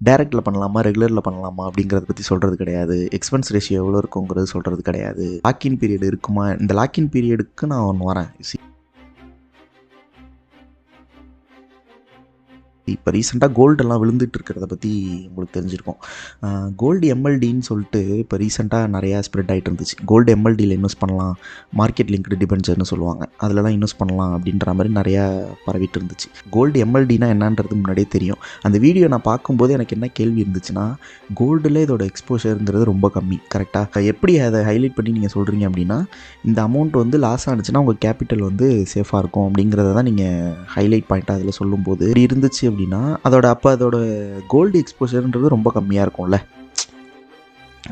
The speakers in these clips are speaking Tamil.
டேரெக்டில் பண்ணலாமா ரெகுலரில் பண்ணலாமா அப்படிங்கிறத பற்றி சொல்கிறது கிடையாது. எக்ஸ்பென்ஸ் ரேஷியோ எவ்வளோ இருக்குங்கிறது சொல்கிறது கிடையாது. லாக்இன் பீரியட் இருக்குமா, இந்த லாக்இன் பீரியடுக்கு நான் ஒன்று வரேன். இப்போ ரீசெண்டாக கோல்டெல்லாம் விழுந்துட்டு இருக்கிறத பற்றி உங்களுக்கு தெரிஞ்சிருக்கும். கோல்டு எம்எல்டின்னு சொல்லிட்டு இப்போ ரீசெண்டாக நிறையா ஸ்ப்ரெட் ஆகிட்டு இருந்துச்சு. கோல்டு எம்எல்டியில் இன்வெஸ்ட் பண்ணலாம், மார்க்கெட் லிங்க்டு டிபென்ச்சர்னு சொல்லுவாங்க, அதிலலாம் இன்வெஸ்ட் பண்ணலாம் அப்படின்ற மாதிரி நிறையா பரவிட்டு இருந்துச்சு. கோல்டு எம்எல்டினா என்னன்றது முன்னாடியே தெரியும். அந்த வீடியோ நான் பார்க்கும்போது எனக்கு என்ன கேள்வி இருந்துச்சுன்னா, கோல்டில் இதோட எக்ஸ்போஷருங்கிறது ரொம்ப கம்மி, கரெக்டாக எப்படி அதை ஹைலைட் பண்ணி நீங்கள் சொல்கிறீங்க அப்படின்னா, இந்த அமௌண்ட் வந்து லாஸ் ஆனிச்சுன்னா உங்கள் கேபிட்டல் வந்து சேஃபாக இருக்கும் அப்படிங்கிறத தான் நீங்கள் ஹைலைட் பாயிண்ட்டாக அதில் சொல்லும்போது இப்படி இருந்துச்சு அப்படின்னா அதோட கோல்டு எக்ஸ்போஷர்ன்றது ரொம்ப கம்மியாக இருக்கும்ல.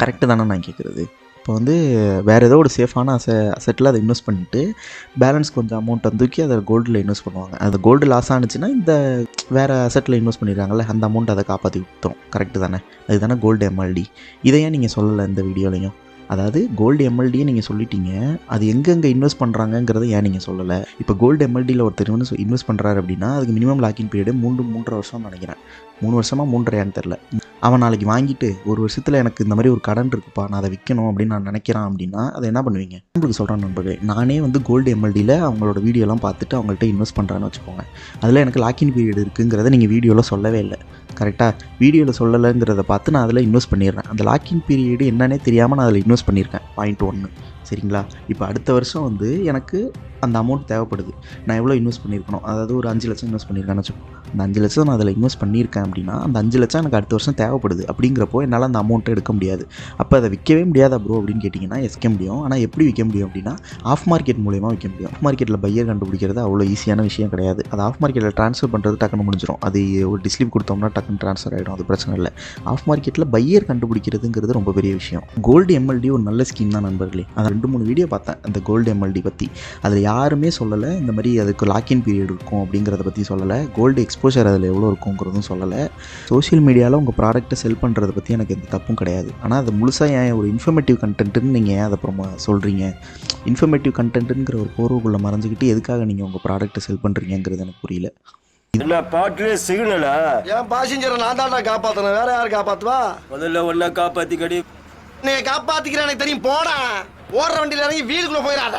கரெக்டு தானே நான் கேட்குறது? இப்போ வந்து வேறு ஏதோ ஒரு சேஃபான அசெட்டில் அதை இன்வெஸ்ட் பண்ணிவிட்டு பேலன்ஸ் கொஞ்சம் அமௌண்ட்டை தூக்கி அதை கோல்டில் இன்வெஸ்ட் பண்ணுவாங்க. அது கோல்டு லாஸ் ஆனிச்சுன்னா இந்த வேறு அசெட்டில் இன்வெஸ்ட் பண்ணிடுறாங்கல்ல, அந்த அமௌண்ட் அதை காப்பாற்றி விட்டுரும். கரெக்டு தானே? அதுதானே கோல்டு எம்எல்டி. இதை ஏன் நீங்கள் சொல்லலை இந்த வீடியோலையும்? அதாவது கோல்டு எம்எல்டியை நீங்கள் சொல்லிட்டீங்க, அது எங்கெங்கே இன்வெஸ்ட் பண்ணுறாங்கங்கிறத ஏன் நீங்கள் சொல்லலை? இப்போ கோல்டு எம்எல்டியில் ஒருத்தர் இன்வெஸ்ட் பண்ணுறாரு அப்படின்னா அதுக்கு மினிமம் லாக்கின் பீரியடு 3.5 வருஷம்னு நினைக்கிறேன். 3 வருஷமாக 3.5 தெரில. அவன் நாளைக்கு வாங்கிட்டு ஒரு வருஷத்தில் எனக்கு இந்த மாதிரி ஒரு கடன் இருக்குப்பா, நான் அதை விற்கணும் அப்படின்னு நான் நினைக்கிறேன் அப்படின்னா அதை என்ன பண்ணுவீங்க? உங்களுக்கு சொல்கிறேன் நண்பர்களே, நானே வந்து கோல்டு எம்எல்டியில் அவங்களோட வீடியோலாம் பார்த்துட்டு அவங்கள்ட்ட இன்வெஸ்ட் பண்ணுறான்னு வச்சுக்கோங்க. அதில் எனக்கு லாக்கின் பீரியட் இருக்குங்கிறத நீங்கள் வீடியோவில் சொல்லவே இல்லை, கரெக்டாக? வீடியோவில் சொல்லலைங்கிறத பார்த்து நான் அதில் இன்வெஸ்ட் பண்ணிடுறேன். அந்த லாக்கின் பீரியடு என்னன்னே தெரியாமல் நான் அதில் இன்வெஸ்ட் பண்ணியிருக்கேன். பாயிண்ட் 1. சரிங்களா? இப்போ அடுத்த வருஷம் வந்து எனக்கு அந்த அமௌண்ட் தேவைப்படுது. நான் எவ்வளோ இன்வெஸ்ட் பண்ணியிருக்கணும், அதாவது ஒரு 5 லட்சம் இன்வெஸ்ட் பண்ணியிருக்கேன்னு வச்சுக்கோங்க. அந்த 5 லட்சம் நான் அதில் இன்வெஸ்ட் பண்ணியிருக்கேன் அப்படின்னா அந்த 5 லட்சம் எனக்கு அடுத்த வருஷம் தேவைப்படுது. அப்படிங்கிறப்போ என்னால் அந்த அமௌண்ட்டை எடுக்க முடியாது. அப்போ அதை விற்கவே முடியாதா ப்ரோ அப்படின்னு கேட்டிங்கன்னா விற்க முடியும். ஆனால் எப்படி விற்க முடியும் அப்படின்னா ஆஃப் மார்க்கெட் மூலயமா விற்க முடியும். ஆஃப் மார்க்கெட்டில் பையர் கண்டுபிடிக்கிறது அவ்வளோ ஈஸியான விஷயம் கிடையாது. அது ஆஃப் மார்க்கெட்டில் ட்ரான்ஸ்ஃபர் பண்ணுறது டக்குன்னு முடிஞ்சிடும். அது ஒரு டிஸ்லிப் கொடுத்தோம்னா டக்குன்னு ட்ரான்ஸ்ஃபர் ஆகிடும், அது பிரச்சனை இல்லை. ஆஃப் மார்க்கெட்டில் பையர் கண்டுபிடிக்கிறதுங்கிறது ரொம்ப பெரிய விஷயம். கோல்டு எம்எல்டி ஒரு நல்ல ஸ்கீம் தான் நண்பர்களே. அதை 2-3 வீடியோ பார்த்தேன் அந்த கோல்டு எம்எல்டி பற்றி. அதில் யாருமே சொல்லலை இந்த மாதிரி அதுக்கு லாக்இன் பீரியட் இருக்கும் அப்படிங்கிறத பற்றி சொல்லலை. கோல்டு எக்ஸ்போஷர் அதில் எவ்வளோ இருக்குங்கிறதும் சொல்லலை. சோஷியல் மீடியாவில் உங்கள் ப்ராடக்ட்டை செல் பண்ணுறதை பற்றி எனக்கு எந்த தப்பும் கிடையாது. ஆனால் அது முழுசாக ஏன் ஒரு இன்ஃபர்மேட்டிவ் கண்டென்ட்டுன்னு நீங்கள் ஏன் அதை அப்புறம் சொல்கிறீங்க? இன்ஃபர்மேட்டிவ் கண்டென்ட்டுங்கிற ஒரு போர்வுக்குள்ளே மறைஞ்சிக்கிட்டு எதுக்காக நீங்கள் உங்கள் ப்ராடக்ட்டை செல் பண்ணுறீங்கிறது எனக்கு புரியல. என்ன பாட்டிலே சிக்னல என் பாசஞ்சரை நான் தான் காப்பாற்றணும், வேற யார் காப்பாற்றுவா? முதல்ல ஒன்னா காப்பாத்தி கடி. நீ காப்பாத்திக்கிற எனக்கு தெரியும், போடா. ஓடுற வண்டியில இறங்கி வீடுக்குள்ள போயிடாத.